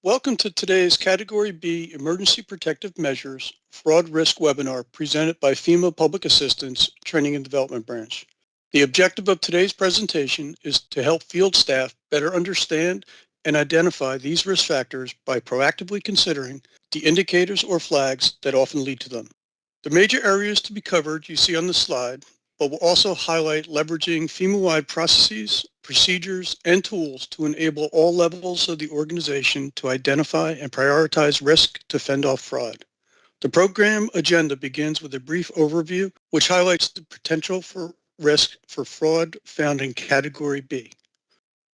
Welcome to today's Category B Emergency Protective Measures Fraud Risk webinar presented by FEMA Public Assistance Training and Development Branch. The objective of today's presentation is to help field staff better understand and identify these risk factors by proactively considering the indicators or flags that often lead to them. The major areas to be covered you see on the slide, but will also highlight leveraging FEMA-wide processes, procedures, and tools to enable all levels of the organization to identify and prioritize risk to fend off fraud. The program agenda begins with a brief overview, which highlights the potential for risk for fraud found in Category B.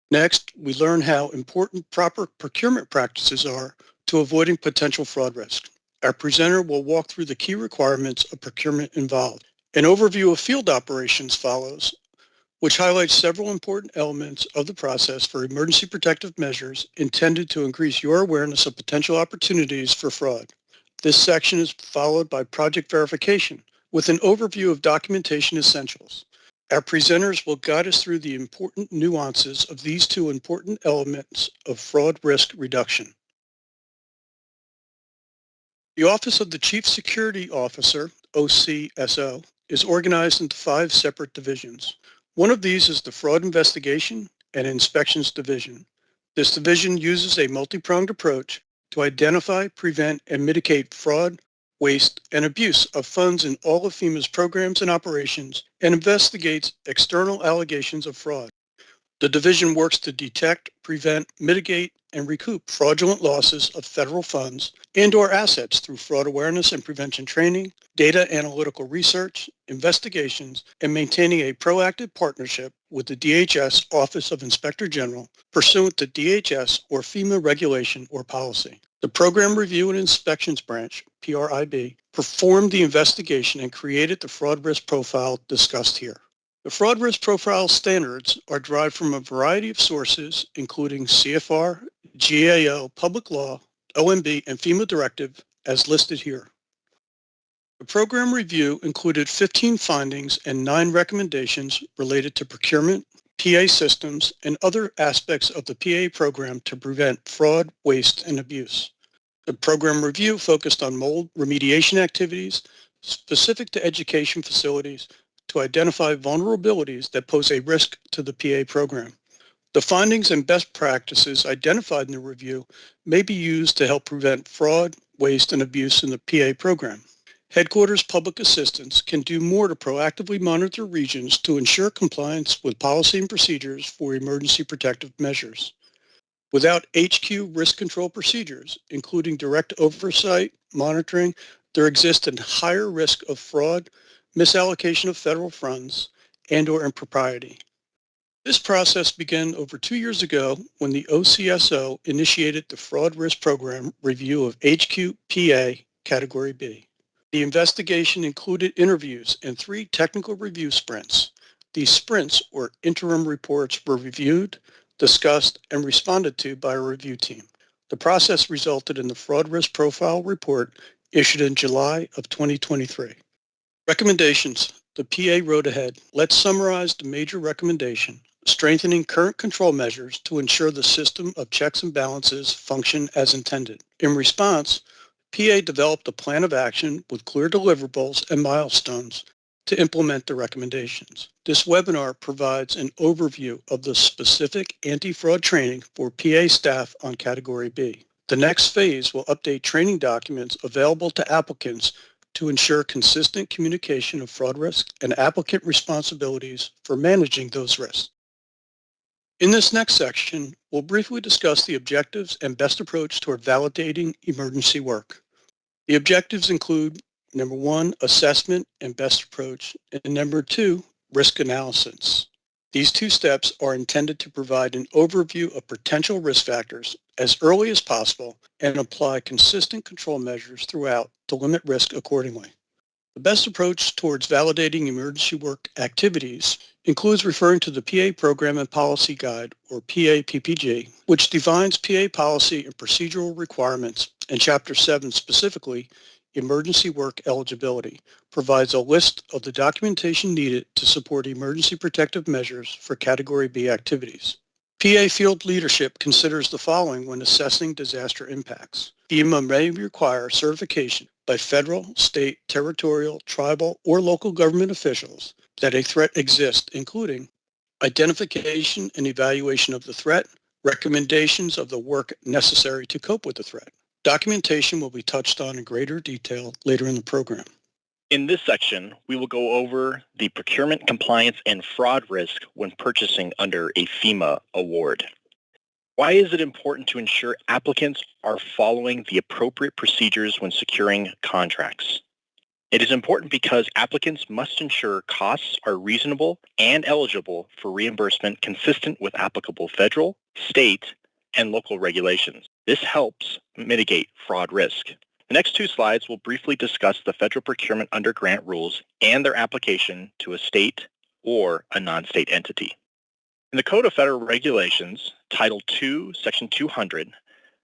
Next, we learn how important proper procurement practices are to avoiding potential fraud risk. Our presenter will walk through the key requirements of procurement involved. An overview of field operations follows, which highlights several important elements of the process for emergency protective measures intended to increase your awareness of potential opportunities for fraud. This section is followed by project verification with an overview of documentation essentials. Our presenters will guide us through the important nuances of these two important elements of fraud risk reduction. The Office of the Chief Security Officer, OCSO, is organized into 5 separate divisions. One of these is the Fraud Investigation and Inspections Division. This division uses a multi-pronged approach to identify, prevent, and mitigate fraud, waste, and abuse of funds in all of FEMA's programs and operations and investigates external allegations of fraud. The division works to detect, prevent, mitigate, and recoup fraudulent losses of federal funds and/or assets through fraud awareness and prevention training, data analytical research, investigations, and maintaining a proactive partnership with the DHS Office of Inspector General pursuant to DHS or FEMA regulation or policy. The Program Review and Inspections Branch, PRIB, performed the investigation and created the fraud risk profile discussed here. The fraud risk profile standards are derived from a variety of sources, including CFR, GAO, public law, OMB, and FEMA directive, as listed here. The program review included 15 findings and 9 recommendations related to procurement, PA systems, and other aspects of the PA program to prevent fraud, waste, and abuse. The program review focused on mold remediation activities specific to education facilities to identify vulnerabilities that pose a risk to the PA program. The findings and best practices identified in the review may be used to help prevent fraud, waste, and abuse in the PA program. Headquarters Public Assistance can do more to proactively monitor regions to ensure compliance with policy and procedures for emergency protective measures. Without HQ risk control procedures, including direct oversight, monitoring, there exists a higher risk of fraud, misallocation of federal funds, and/or impropriety. This process began over 2 years ago when the OCSO initiated the Fraud Risk Program review of HQ-PA Category B. The investigation included interviews and 3 technical review sprints. These sprints, or interim reports, were reviewed, discussed, and responded to by a review team. The process resulted in the Fraud Risk Profile Report issued in July of 2023. Recommendations. The PA road ahead. Let's summarize the major recommendation: strengthening current control measures to ensure the system of checks and balances function as intended. In response, PA developed a plan of action with clear deliverables and milestones to implement the recommendations. This webinar provides an overview of the specific anti-fraud training for PA staff on Category B. The next phase will update training documents available to applicants to ensure consistent communication of fraud risk and applicant responsibilities for managing those risks. In this next section, we'll briefly discuss the objectives and best approach toward validating emergency work. The objectives include, number 1, assessment and best approach, and number 2, risk analysis. These 2 steps are intended to provide an overview of potential risk factors as early as possible and apply consistent control measures throughout to limit risk accordingly. The best approach towards validating emergency work activities includes referring to the PA Program and Policy Guide, or PA-PPG, which defines PA policy and procedural requirements, and Chapter 7 specifically, Emergency Work Eligibility, provides a list of the documentation needed to support emergency protective measures for Category B activities. PA field leadership considers the following when assessing disaster impacts. FEMA may require certification by federal, state, territorial, tribal, or local government officials that a threat exists, including identification and evaluation of the threat, recommendations of the work necessary to cope with the threat. Documentation will be touched on in greater detail later in the program. In this section, we will go over the procurement compliance and fraud risk when purchasing under a FEMA award. Why is it important to ensure applicants are following the appropriate procedures when securing contracts? It is important because applicants must ensure costs are reasonable and eligible for reimbursement consistent with applicable federal, state, and local regulations. This helps mitigate fraud risk. The next two slides will briefly discuss the federal procurement under grant rules and their application to a state or a non-state entity. In the Code of Federal Regulations, Title II, Section 200,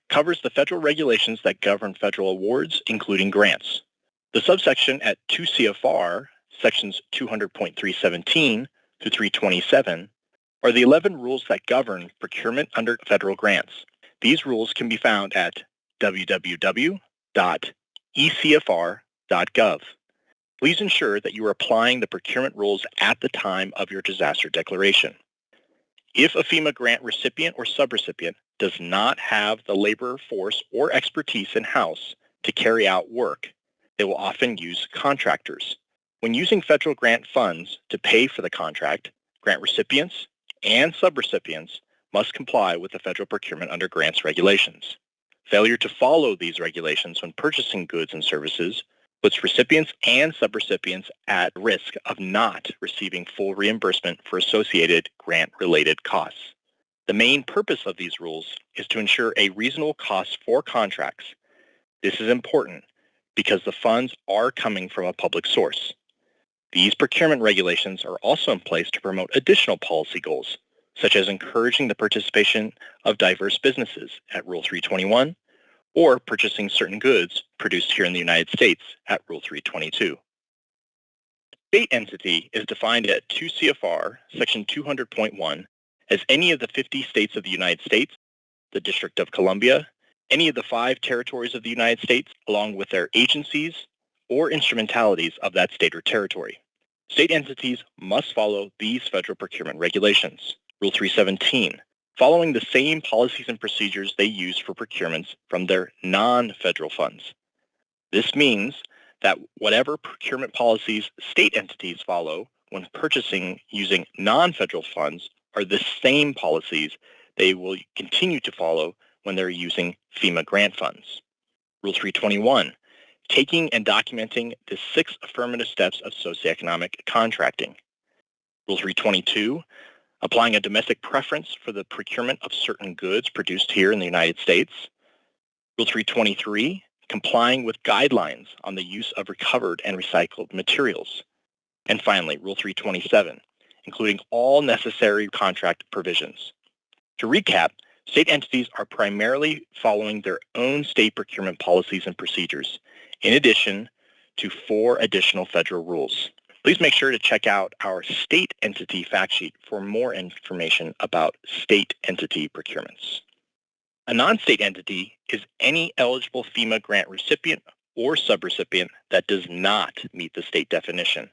covers the federal regulations that govern federal awards, including grants. The subsection at 2 CFR, Sections 200.317 to 327, are the 11 rules that govern procurement under federal grants. These rules can be found at www.ecfr.gov. Please ensure that you are applying the procurement rules at the time of your disaster declaration. If a FEMA grant recipient or subrecipient does not have the labor force or expertise in-house to carry out work, they will often use contractors. When using federal grant funds to pay for the contract, grant recipients and subrecipients must comply with the federal procurement under grants regulations. Failure to follow these regulations when purchasing goods and services puts recipients and subrecipients at risk of not receiving full reimbursement for associated grant-related costs. The main purpose of these rules is to ensure a reasonable cost for contracts. This is important because the funds are coming from a public source. These procurement regulations are also in place to promote additional policy goals, such as encouraging the participation of diverse businesses at Rule 321, or purchasing certain goods produced here in the United States at Rule 322. State entity is defined at 2 CFR, Section 200.1, as any of the 50 states of the United States, the District of Columbia, any of the 5 territories of the United States, along with their agencies or instrumentalities of that state or territory. State entities must follow these federal procurement regulations. Rule 317, following the same policies and procedures they use for procurements from their non-federal funds. This means that whatever procurement policies state entities follow when purchasing using non-federal funds are the same policies they will continue to follow when they're using FEMA grant funds. Rule 321, taking and documenting the 6 affirmative steps of socioeconomic contracting. Rule 322, applying a domestic preference for the procurement of certain goods produced here in the United States. Rule 323, complying with guidelines on the use of recovered and recycled materials. And finally, Rule 327, including all necessary contract provisions. To recap, state entities are primarily following their own state procurement policies and procedures, in addition to 4 additional federal rules. Please make sure to check out our state entity fact sheet for more information about state entity procurements. A non-state entity is any eligible FEMA grant recipient or subrecipient that does not meet the state definition.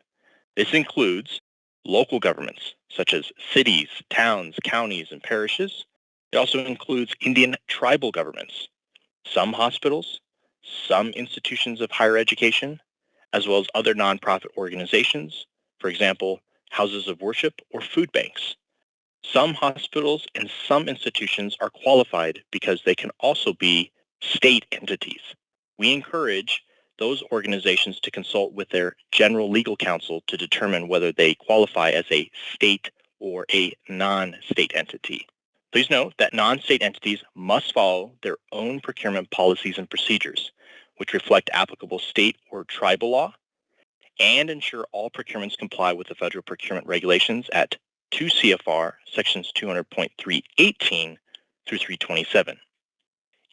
This includes local governments, such as cities, towns, counties, and parishes. It also includes Indian tribal governments, some hospitals, some institutions of higher education, as well as other nonprofit organizations, for example, houses of worship or food banks. Some hospitals and some institutions are qualified because they can also be state entities. We encourage those organizations to consult with their general legal counsel to determine whether they qualify as a state or a non-state entity. Please note that non-state entities must follow their own procurement policies and procedures, which reflect applicable state or tribal law, and ensure all procurements comply with the federal procurement regulations at 2 CFR sections 200.318 through 327.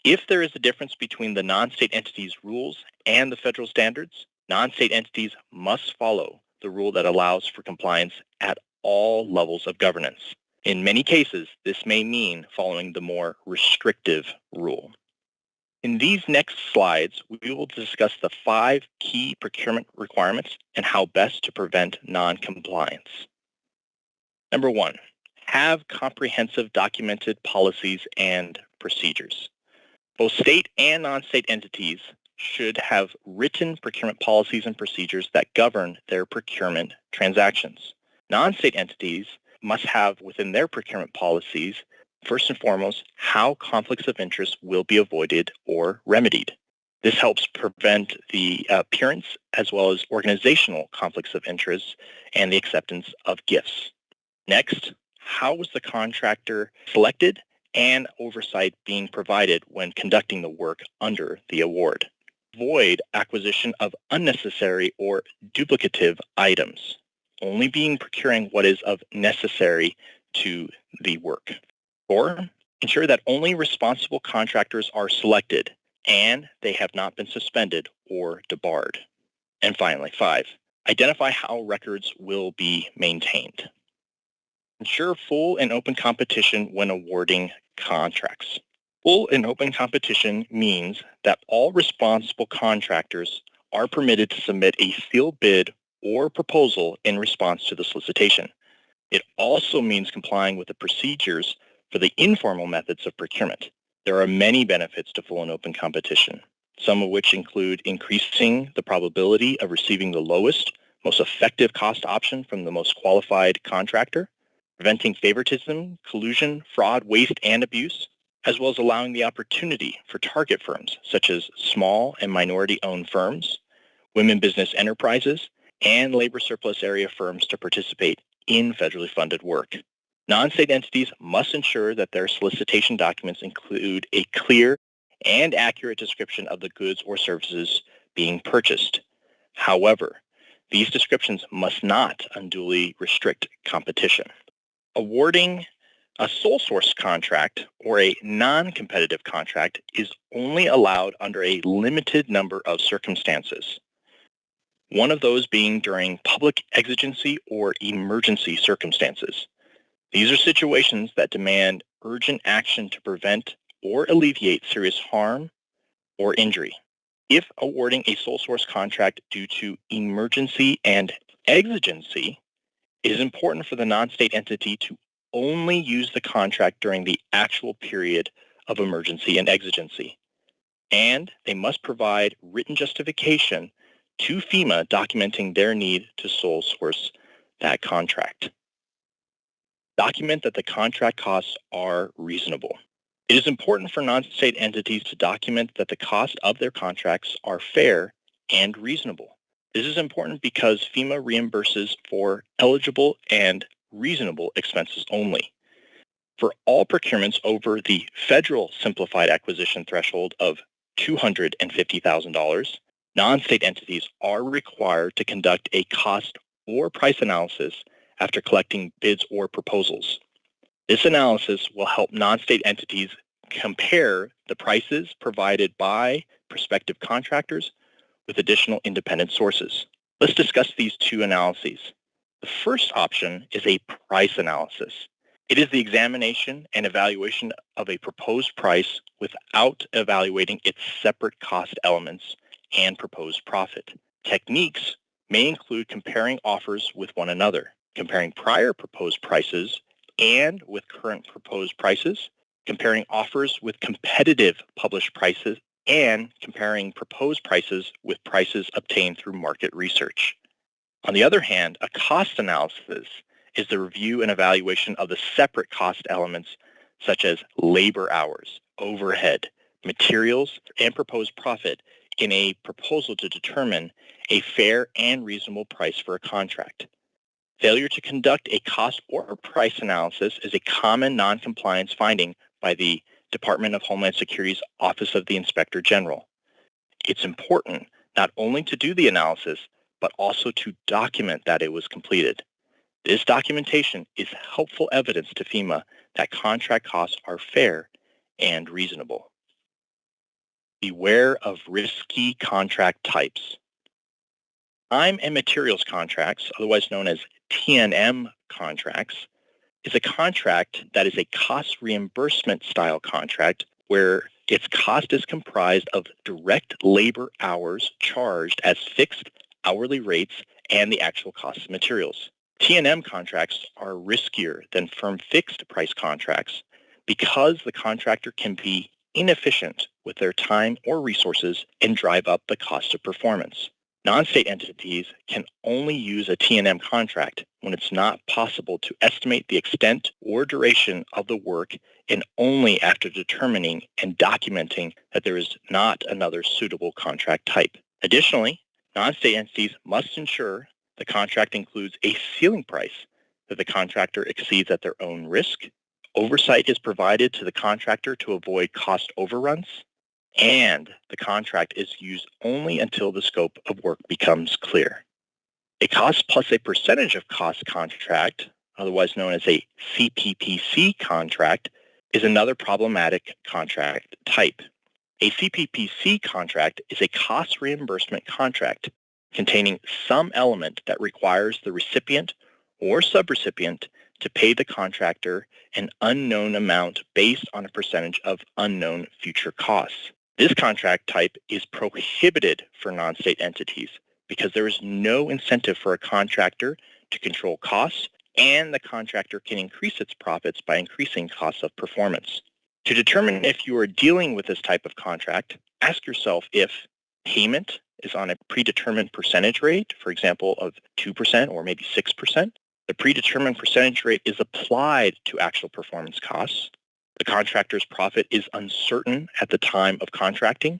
If there is a difference between the non-state entities' rules and the federal standards, non-state entities must follow the rule that allows for compliance at all levels of governance. In many cases, this may mean following the more restrictive rule. In these next slides, we will discuss the 5 key procurement requirements and how best to prevent non-compliance. Number 1, have comprehensive documented policies and procedures. Both state and non-state entities should have written procurement policies and procedures that govern their procurement transactions. Non-state entities must have within their procurement policies, first and foremost, how conflicts of interest will be avoided or remedied. This helps prevent the appearance as well as organizational conflicts of interest and the acceptance of gifts. Next, how was the contractor selected and oversight being provided when conducting the work under the award? Avoid acquisition of unnecessary or duplicative items, only being procuring what is of necessary to the work. 4, ensure that only responsible contractors are selected and they have not been suspended or debarred. And finally, 5, identify how records will be maintained. Ensure full and open competition when awarding contracts. Full and open competition means that all responsible contractors are permitted to submit a sealed bid or proposal in response to the solicitation. It also means complying with the procedures for the informal methods of procurement. There are many benefits to full and open competition, some of which include increasing the probability of receiving the lowest, most effective cost option from the most qualified contractor, preventing favoritism, collusion, fraud, waste, and abuse, as well as allowing the opportunity for target firms such as small and minority-owned firms, women business enterprises, and labor surplus area firms to participate in federally funded work. Non-state entities must ensure that their solicitation documents include a clear and accurate description of the goods or services being purchased. However, these descriptions must not unduly restrict competition. Awarding a sole source contract or a non-competitive contract is only allowed under a limited number of circumstances. One of those being during public exigency or emergency circumstances. These are situations that demand urgent action to prevent or alleviate serious harm or injury. If awarding a sole source contract due to emergency and exigency, it is important for the non-state entity to only use the contract during the actual period of emergency and exigency. And they must provide written justification to FEMA documenting their need to sole source that contract. Document that the contract costs are reasonable. It is important for non-state entities to document that the cost of their contracts are fair and reasonable. This is important because FEMA reimburses for eligible and reasonable expenses only. For all procurements over the federal simplified acquisition threshold of $250,000, non-state entities are required to conduct a cost or price analysis after collecting bids or proposals. This analysis will help non-state entities compare the prices provided by prospective contractors with additional independent sources. Let's discuss these 2 analyses. The first option is a price analysis. It is the examination and evaluation of a proposed price without evaluating its separate cost elements and proposed profit. Techniques may include comparing offers with one another, comparing prior proposed prices and with current proposed prices, comparing offers with competitive published prices, and comparing proposed prices with prices obtained through market research. On the other hand, a cost analysis is the review and evaluation of the separate cost elements such as labor hours, overhead, materials, and proposed profit in a proposal to determine a fair and reasonable price for a contract. Failure to conduct a cost or price analysis is a common noncompliance finding by the Department of Homeland Security's Office of the Inspector General. It's important not only to do the analysis, but also to document that it was completed. This documentation is helpful evidence to FEMA that contract costs are fair and reasonable. Beware of risky contract types. Time and materials contracts, otherwise known as T&M contracts, is a contract that is a cost reimbursement style contract where its cost is comprised of direct labor hours charged as fixed hourly rates and the actual cost of materials. T&M contracts are riskier than firm fixed price contracts because the contractor can be inefficient with their time or resources and drive up the cost of performance. Non-state entities can only use a T&M contract when it's not possible to estimate the extent or duration of the work, and only after determining and documenting that there is not another suitable contract type. Additionally, non-state entities must ensure the contract includes a ceiling price that the contractor exceeds at their own risk. Oversight is provided to the contractor to avoid cost overruns, and the contract is used only until the scope of work becomes clear. A cost plus a percentage of cost contract, otherwise known as a CPPC contract, is another problematic contract type. A CPPC contract is a cost reimbursement contract containing some element that requires the recipient or subrecipient to pay the contractor an unknown amount based on a percentage of unknown future costs. This contract type is prohibited for non-state entities because there is no incentive for a contractor to control costs, and the contractor can increase its profits by increasing costs of performance. To determine if you are dealing with this type of contract, ask yourself if payment is on a predetermined percentage rate, for example, of 2% or maybe 6%. The predetermined percentage rate is applied to actual performance costs. The contractor's profit is uncertain at the time of contracting,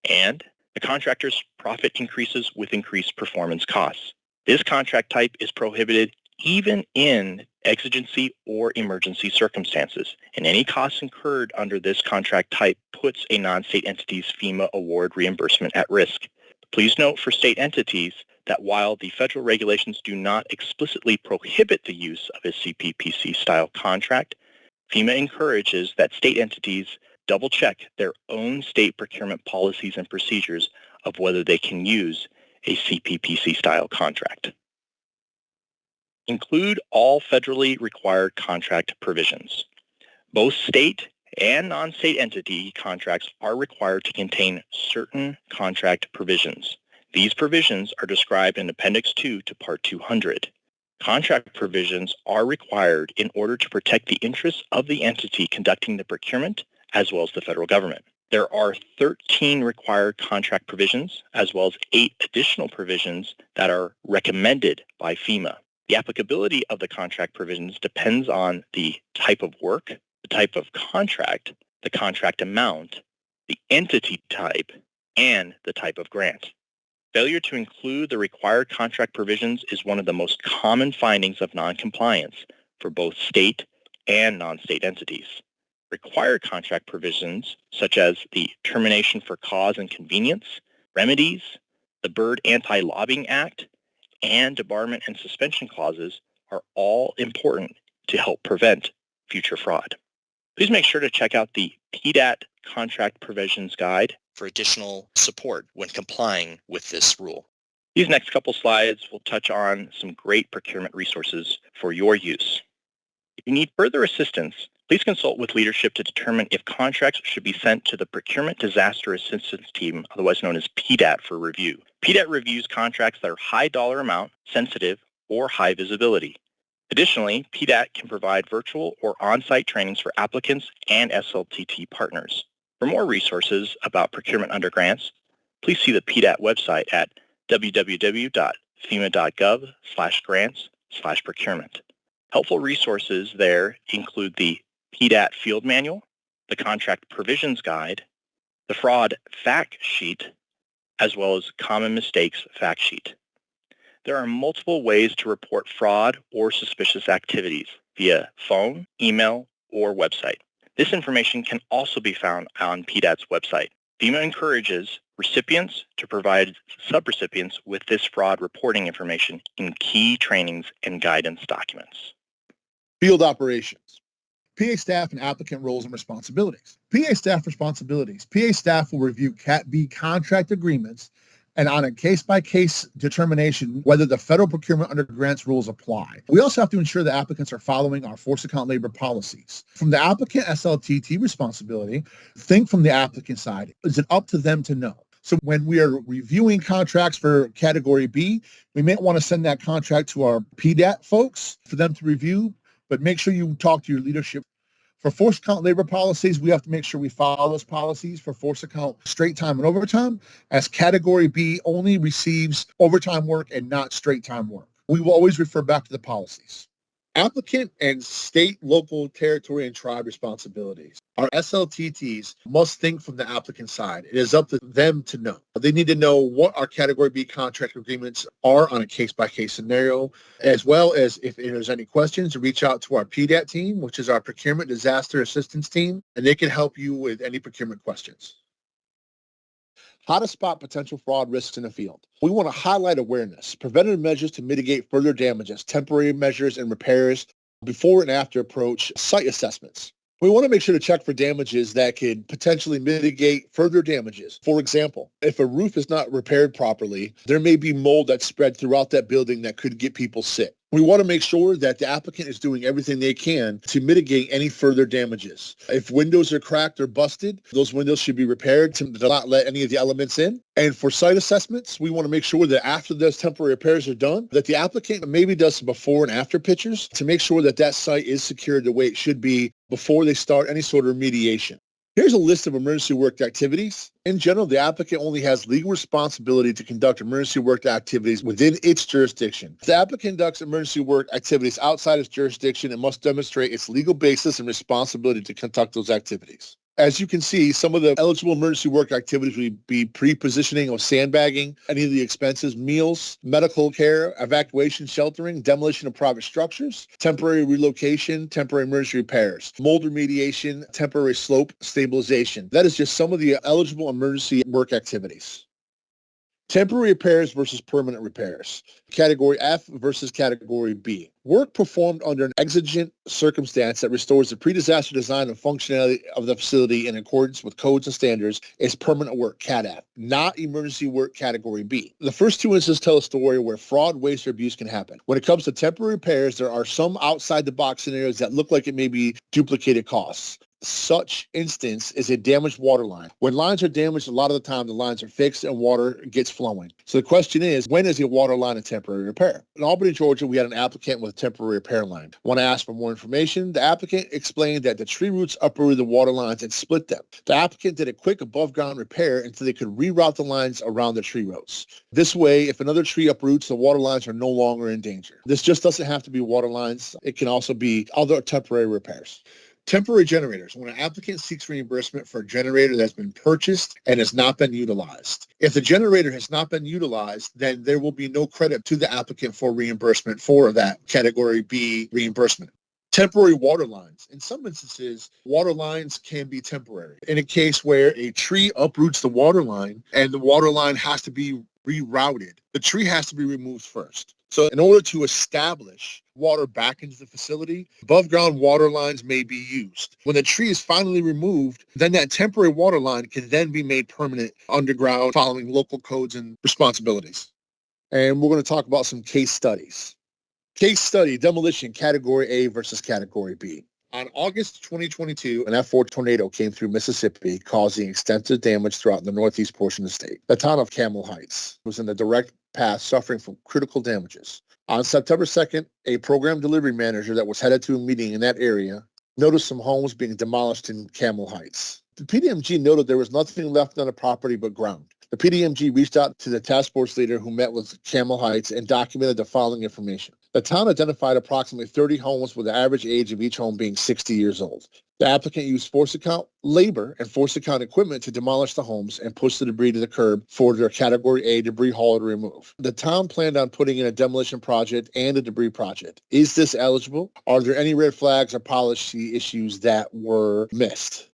and the contractor's profit increases with increased performance costs. This contract type is prohibited even in exigency or emergency circumstances, and any costs incurred under this contract type puts a non-state entity's FEMA award reimbursement at risk. Please note for state entities that while the federal regulations do not explicitly prohibit the use of a CPPC-style contract, FEMA encourages that state entities double-check their own state procurement policies and procedures of whether they can use a CPPC-style contract. Include all federally required contract provisions. Both state and non-state entity contracts are required to contain certain contract provisions. These provisions are described in Appendix 2 to Part 200. Contract provisions are required in order to protect the interests of the entity conducting the procurement as well as the federal government. There are 13 required contract provisions as well as 8 additional provisions that are recommended by FEMA. The applicability of the contract provisions depends on the type of work, the type of contract, the contract amount, the entity type, and the type of grant. Failure to include the required contract provisions is one of the most common findings of noncompliance for both state and non-state entities. Required contract provisions, such as the termination for cause and convenience, remedies, the Byrd Anti-Lobbying Act, and debarment and suspension clauses, are all important to help prevent future fraud. Please make sure to check out the PDAT Contract Provisions Guide for additional support when complying with this rule. These next couple slides will touch on some great procurement resources for your use. If you need further assistance, please consult with leadership to determine if contracts should be sent to the Procurement Disaster Assistance Team, otherwise known as PDAT, for review. PDAT reviews contracts that are high dollar amount, sensitive, or high visibility. Additionally, PDAT can provide virtual or on-site trainings for applicants and SLTT partners. For more resources about procurement under grants, please see the PDAT website at www.fema.gov/grants/procurement. Helpful resources there include the PDAT Field Manual, the Contract Provisions Guide, the Fraud Fact Sheet, as well as Common Mistakes Fact Sheet. There are multiple ways to report fraud or suspicious activities via phone, email, or website. This information can also be found on PDAT's website. FEMA encourages recipients to provide subrecipients with this fraud reporting information in key trainings and guidance documents. Field operations. PA staff and applicant roles and responsibilities. PA staff responsibilities. PA staff will review Cat B contract agreements and on a case-by-case determination whether the federal procurement under grants rules apply. We also have to ensure that applicants are following our force account labor policies. From the applicant SLTT responsibility, think from the applicant side. Is it up to them to know? So when we are reviewing contracts for category B, we may want to send that contract to our PDAT folks for them to review, but make sure you talk to your leadership. For force account labor policies, we have to make sure we follow those policies for force account straight time and overtime, as category B only receives overtime work and not straight time work. We will always refer back to the policies. Applicant and state, local, territory, and tribe responsibilities. Our SLTTs must think from the applicant side. It is up to them to know. They need to know what our Category B contract agreements are on a case-by-case scenario, as well as if there's any questions, reach out to our PDAT team, which is our Procurement Disaster Assistance Team, and they can help you with any procurement questions. How to spot potential fraud risks in the field. We want to highlight awareness, preventative measures to mitigate further damages, temporary measures and repairs, before and after approach, site assessments. We want to make sure to check for damages that could potentially mitigate further damages. For example, if a roof is not repaired properly, there may be mold that's spread throughout that building that could get people sick. We want to make sure that the applicant is doing everything they can to mitigate any further damages. If windows are cracked or busted, those windows should be repaired to not let any of the elements in. And for site assessments, we want to make sure that after those temporary repairs are done, that the applicant maybe does some before and after pictures to make sure that that site is secured the way it should be before they start any sort of remediation. Here's a list of emergency work activities. In general, the applicant only has legal responsibility to conduct emergency work activities within its jurisdiction. If the applicant conducts emergency work activities outside its jurisdiction, it must demonstrate its legal basis and responsibility to conduct those activities. As you can see, some of the eligible emergency work activities would be pre-positioning of sandbagging, any of the expenses, meals, medical care, evacuation, sheltering, demolition of private structures, temporary relocation, temporary emergency repairs, mold remediation, temporary slope stabilization. That is just some of the eligible emergency work activities. Temporary repairs versus permanent repairs. Category F versus Category B. Work performed under an exigent circumstance that restores the pre-disaster design and functionality of the facility in accordance with codes and standards is permanent work, Cat F, not emergency work, Category B. The first two instances tell a story where fraud, waste, or abuse can happen. When it comes to temporary repairs, there are some outside-the-box scenarios that look like it may be duplicated costs. Such instance is a damaged water line. When lines are damaged, a lot of the time the lines are fixed and water gets flowing. So the question is, when is a water line a temporary repair? In Albany, Georgia, we had an applicant with a temporary repair line. When I asked for more information, the applicant explained that the tree roots uprooted the water lines and split them. The applicant did a quick above-ground repair until they could reroute the lines around the tree roots. This way, if another tree uproots, the water lines are no longer in danger. This just doesn't have to be water lines. It can also be other temporary repairs. Temporary generators, when an applicant seeks reimbursement for a generator that's been purchased and has not been utilized. If the generator has not been utilized, then there will be no credit to the applicant for reimbursement for that Category B reimbursement. Temporary water lines. In some instances, water lines can be temporary. In a case where a tree uproots the water line and the water line has to be rerouted, the tree has to be removed first. So in order to establish water back into the facility, above-ground water lines may be used. When the tree is finally removed, then that temporary water line can then be made permanent underground following local codes and responsibilities. And we're going to talk about some case studies. Case study, demolition, Category A versus Category B. On August 2022, an F4 tornado came through Mississippi, causing extensive damage throughout the northeast portion of the state. The town of Camel Heights was in the direct path, suffering from critical damages. On September 2nd, a program delivery manager that was headed to a meeting in that area noticed some homes being demolished in Camel Heights. The PDMG noted there was nothing left on the property but ground. The PDMG reached out to the task force leader who met with Camel Heights and documented the following information. The town identified approximately 30 homes with the average age of each home being 60 years old. The applicant used force account labor and force account equipment to demolish the homes and push the debris to the curb for their Category A debris hauler to remove. The town planned on putting in a demolition project and a debris project. Is this eligible? Are there any red flags or policy issues that were missed?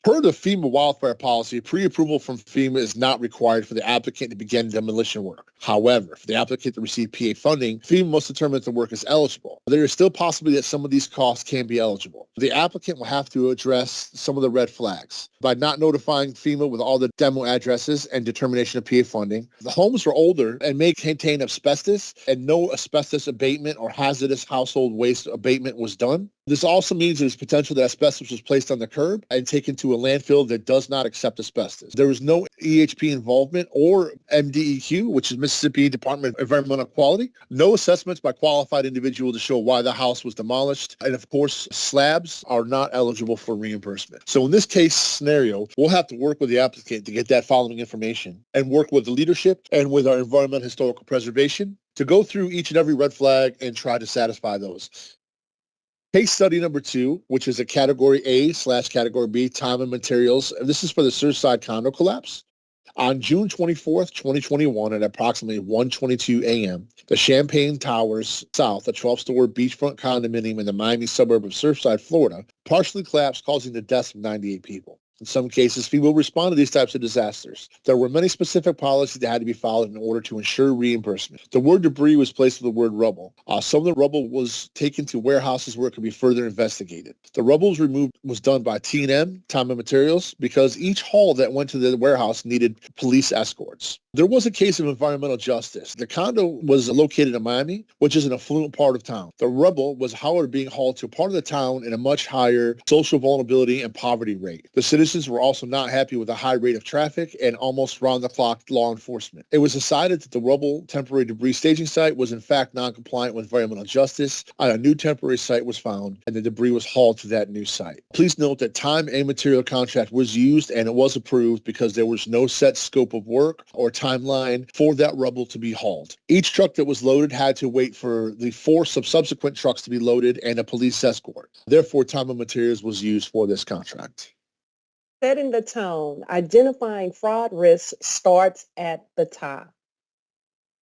Per the FEMA wildfire policy, pre-approval from FEMA is not required for the applicant to begin demolition work. However, for the applicant to receive PA funding, FEMA must determine if the work is eligible. There is still possibility that some of these costs can be eligible. The applicant will have to address some of the red flags by not notifying FEMA with all the demo addresses and determination of PA funding. The homes were older and may contain asbestos, and no asbestos abatement or hazardous household waste abatement was done. This also means there's potential that asbestos was placed on the curb and taken to a landfill that does not accept asbestos. There was no EHP involvement or MDEQ, which is Mississippi Department of Environmental Quality. No assessments by qualified individual to show why the house was demolished. And of course, slabs are not eligible for reimbursement. So in this case scenario, we'll have to work with the applicant to get that following information and work with the leadership and with our environmental historical preservation to go through each and every red flag and try to satisfy those. Case study number 2, which is a category A/category B, time and materials. And this is for the Surfside condo collapse. On June 24th, 2021, at approximately 1:22 a.m., the Champaign Towers South, a 12-story beachfront condominium in the Miami suburb of Surfside, Florida, partially collapsed, causing the deaths of 98 people. In some cases, FEMA will respond to these types of disasters. There were many specific policies that had to be followed in order to ensure reimbursement. The word debris was placed with the word rubble. Some of the rubble was taken to warehouses where it could be further investigated. The rubble was done by T&M, Time and Materials, because each haul that went to the warehouse needed police escorts. There was a case of environmental justice. The condo was located in Miami, which is an affluent part of town. The rubble was, however, being hauled to a part of the town in a much higher social vulnerability and poverty rate. The citizens were also not happy with the high rate of traffic and almost round-the-clock law enforcement. It was decided that the rubble temporary debris staging site was in fact non-compliant with environmental justice, and a new temporary site was found, and the debris was hauled to that new site. Please note that time and material contract was used, and it was approved because there was no set scope of work or timeline for that rubble to be hauled. Each truck that was loaded had to wait for the 4 subsequent trucks to be loaded and a police escort. Therefore, time and materials was used for this contract. Setting the tone, identifying fraud risks starts at the top.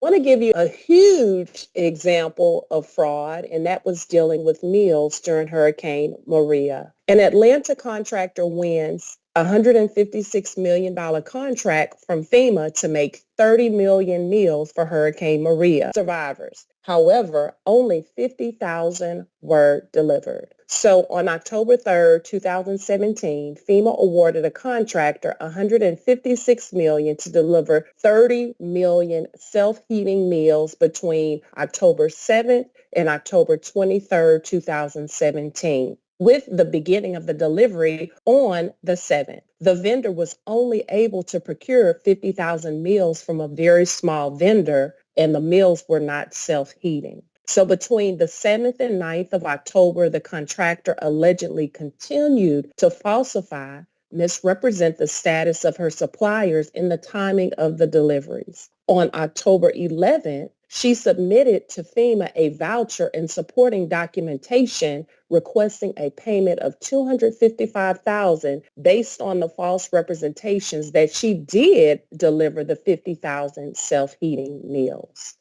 I want to give you a huge example of fraud, and that was dealing with meals during Hurricane Maria. An Atlanta contractor wins a $156 million contract from FEMA to make 30 million meals for Hurricane Maria survivors. However, only 50,000 were delivered. So on October 3rd, 2017, FEMA awarded a contractor $156 million to deliver 30 million self-heating meals between October 7th and October 23rd, 2017. With the beginning of the delivery on the 7th. The vendor was only able to procure 50,000 meals from a very small vendor, and the meals were not self-heating. So between the 7th and 9th of October, the contractor allegedly continued to falsify, misrepresent the status of her suppliers in the timing of the deliveries. On October 11th, she submitted to FEMA a voucher and supporting documentation requesting a payment of $255,000 based on the false representations that she did deliver the 50,000 self-heating meals.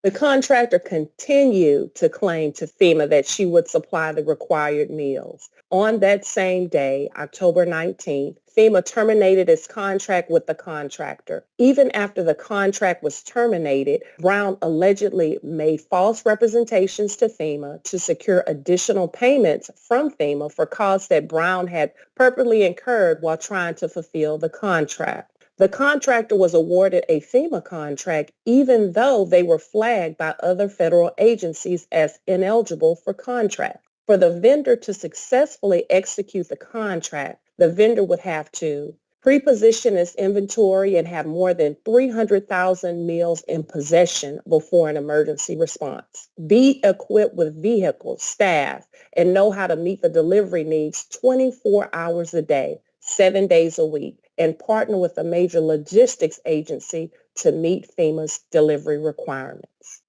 The contractor continued to claim to FEMA that she would supply the required meals. On that same day, October 19th, FEMA terminated its contract with the contractor. Even after the contract was terminated, Brown allegedly made false representations to FEMA to secure additional payments from FEMA for costs that Brown had purposely incurred while trying to fulfill the contract. The contractor was awarded a FEMA contract even though they were flagged by other federal agencies as ineligible for contract. For the vendor to successfully execute the contract, the vendor would have to pre-position its inventory and have more than 300,000 meals in possession before an emergency response, be equipped with vehicles, staff, and know how to meet the delivery needs 24 hours a day, 7 days a week, and partner with a major logistics agency to meet FEMA's delivery requirements.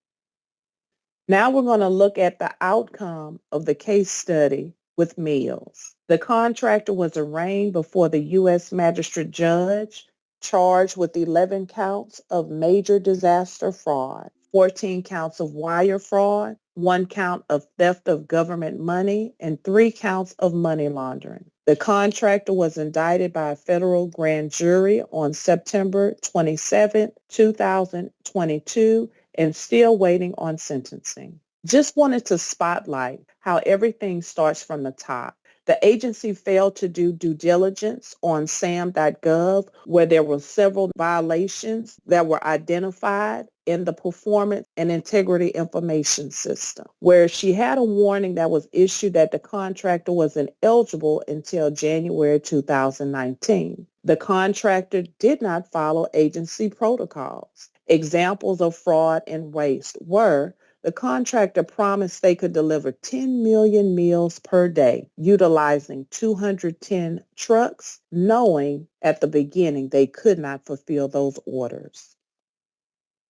Now we're going to look at the outcome of the case study with meals. The contractor was arraigned before the U.S. Magistrate Judge, charged with 11 counts of major disaster fraud, 14 counts of wire fraud, 1 count of theft of government money, and 3 counts of money laundering. The contractor was indicted by a federal grand jury on September 27, 2022, and still waiting on sentencing. Just wanted to spotlight how everything starts from the top. The agency failed to do due diligence on SAM.gov, where there were several violations that were identified in the Performance and Integrity Information System, where she had a warning that was issued that the contractor wasn't eligible until January 2019. The contractor did not follow agency protocols. Examples of fraud and waste were: the contractor promised they could deliver 10 million meals per day, utilizing 210 trucks, knowing at the beginning they could not fulfill those orders.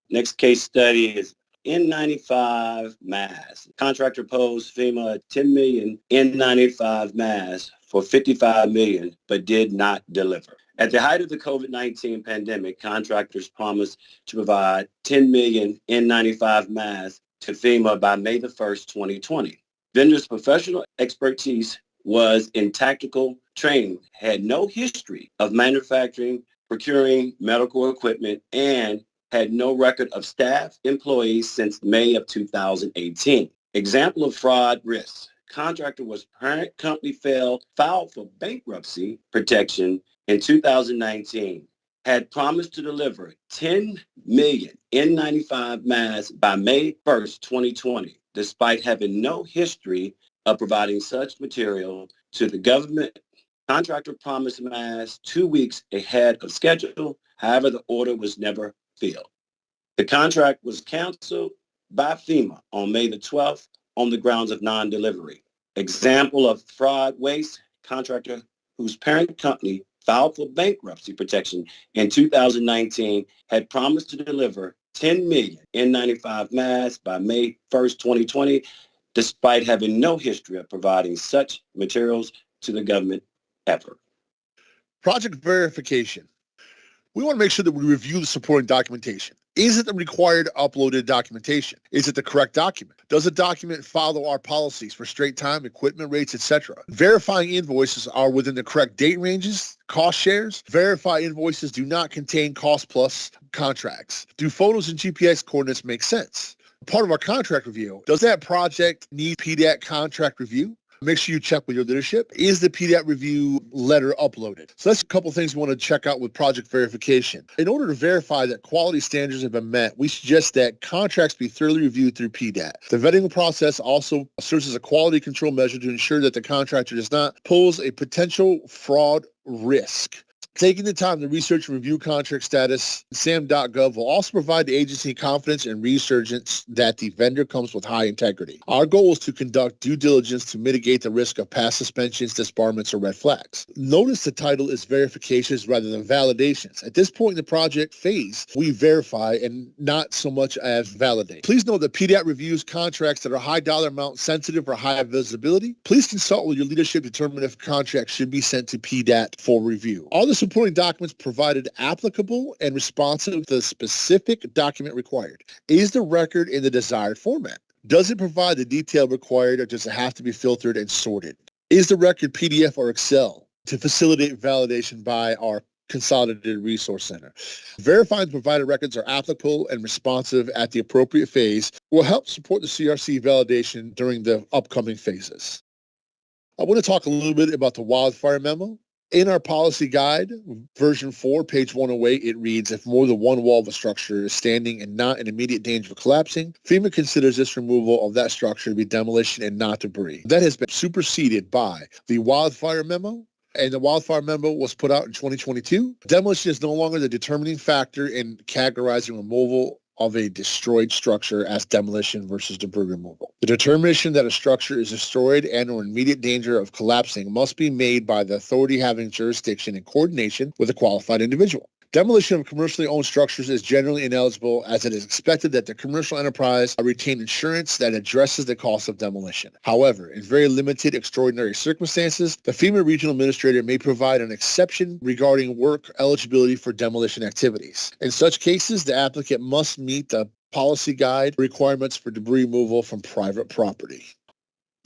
Next case study is N95 masks. Contractor posed FEMA 10 million N95 masks for $55 million, but did not deliver. At the height of the COVID-19 pandemic, contractors promised to provide 10 million N95 masks to FEMA by May the 1st, 2020. Vendors' professional expertise was in tactical training, had no history of manufacturing, procuring medical equipment, and had no record of staff employees since May of 2018. Example of fraud risks. Contractor was parent company filed for bankruptcy protection in 2019. Had promised to deliver 10 million N95 masks by May 1st, 2020, despite having no history of providing such material to the government. Contractor promised masks 2 weeks ahead of schedule. However, the order was never filled. The contract was canceled by FEMA on May the 12th on the grounds of non-delivery. Example of fraud waste. Contractor whose parent company filed for bankruptcy protection in 2019 had promised to deliver 10 million N95 masks by May 1st, 2020, despite having no history of providing such materials to the government ever. Project verification. We want to make sure that we review the supporting documentation. Is it the required uploaded documentation? Is it the correct document? Does the document follow our policies for straight time, equipment rates, etc.? Verifying invoices are within the correct date ranges, cost shares. Verify invoices do not contain cost plus contracts. Do photos and GPS coordinates make sense? Part of our contract review, does that project need PDAT contract review? Make sure you check with your leadership. Is the PDAT review letter uploaded? So that's a couple of things we want to check out with project verification. In order to verify that quality standards have been met, we suggest that contracts be thoroughly reviewed through PDAT. The vetting process also serves as a quality control measure to ensure that the contractor does not pose a potential fraud risk. Taking the time to research and review contract status, SAM.gov will also provide the agency confidence and reassurance that the vendor comes with high integrity. Our goal is to conduct due diligence to mitigate the risk of past suspensions, disbarments, or red flags. Notice the title is verifications rather than validations. At this point in the project phase, we verify and not so much as validate. Please note that PDAT reviews contracts that are high dollar amount sensitive or high visibility. Please consult with your leadership to determine if contracts should be sent to PDAT for review. All the supporting documents provided applicable and responsive to the specific document required. Is the record in the desired format? Does it provide the detail required, or does it have to be filtered and sorted? Is the record PDF or Excel to facilitate validation by our Consolidated Resource Center? Verifying the provided records are applicable and responsive at the appropriate phase will help support the CRC validation during the upcoming phases. I want to talk a little bit about the wildfire memo. In our policy guide, version 4, page 108, it reads, if more than one wall of a structure is standing and not in immediate danger of collapsing, FEMA considers this removal of that structure to be demolition and not debris. That has been superseded by the wildfire memo, and the wildfire memo was put out in 2022. Demolition is no longer the determining factor in categorizing removal of a destroyed structure as demolition versus debris removal. The determination that a structure is destroyed and or in immediate danger of collapsing must be made by the authority having jurisdiction in coordination with a qualified individual. Demolition of commercially owned structures is generally ineligible, as it is expected that the commercial enterprise retain insurance that addresses the cost of demolition. However, in very limited extraordinary circumstances, the FEMA regional administrator may provide an exception regarding work eligibility for demolition activities. In such cases, the applicant must meet the policy guide requirements for debris removal from private property.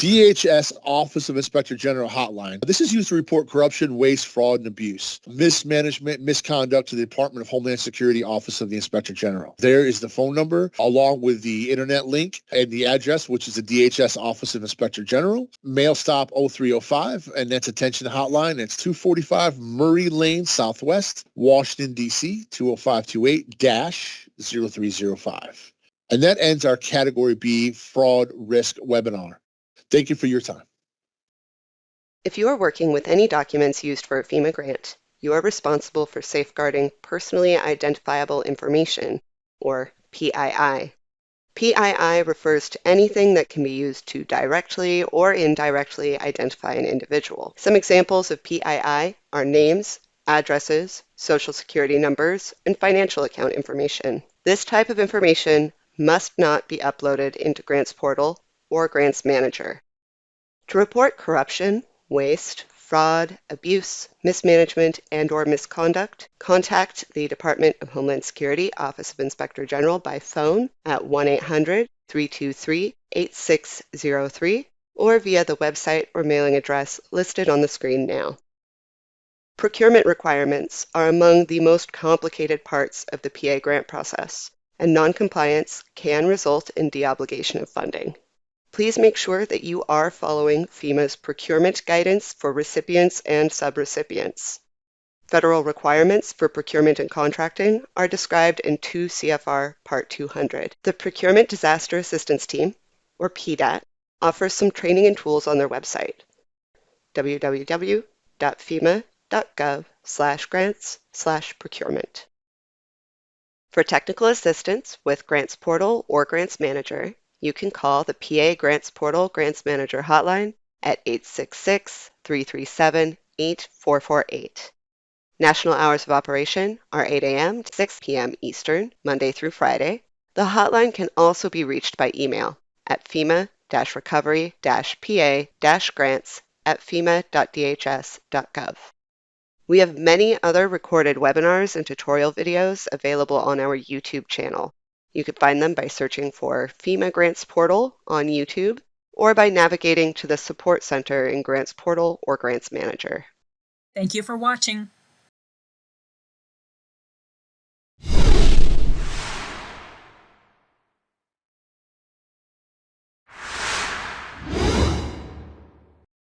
DHS Office of Inspector General hotline. This is used to report corruption, waste, fraud, and abuse, mismanagement, misconduct to the Department of Homeland Security Office of the Inspector General. There is the phone number along with the internet link and the address, which is the DHS Office of Inspector General. Mail stop 0305, and that's attention hotline. It's 245 Murray Lane Southwest, Washington, D.C., 20528-0305. And that ends our Category B Fraud Risk webinar. Thank you for your time. If you are working with any documents used for a FEMA grant, you are responsible for safeguarding personally identifiable information, or PII. PII refers to anything that can be used to directly or indirectly identify an individual. Some examples of PII are names, addresses, social security numbers, and financial account information. This type of information must not be uploaded into Grants Portal or Grants Manager. To report corruption, waste, fraud, abuse, mismanagement, and/or misconduct, contact the Department of Homeland Security Office of Inspector General by phone at 1-800-323-8603 or via the website or mailing address listed on the screen now. Procurement requirements are among the most complicated parts of the PA grant process, and noncompliance can result in deobligation of funding. Please make sure that you are following FEMA's procurement guidance for recipients and subrecipients. Federal requirements for procurement and contracting are described in 2 CFR Part 200. The Procurement Disaster Assistance Team, or PDAT, offers some training and tools on their website, www.fema.gov/grants/procurement. For technical assistance with Grants Portal or Grants Manager, you can call the PA Grants Portal Grants Manager hotline at 866-337-8448. National hours of operation are 8 a.m. to 6 p.m. Eastern, Monday through Friday. The hotline can also be reached by email at FEMA-recovery-pa-grants@fema.dhs.gov. We have many other recorded webinars and tutorial videos available on our YouTube channel. You can find them by searching for FEMA Grants Portal on YouTube or by navigating to the Support Center in Grants Portal or Grants Manager. Thank you for watching.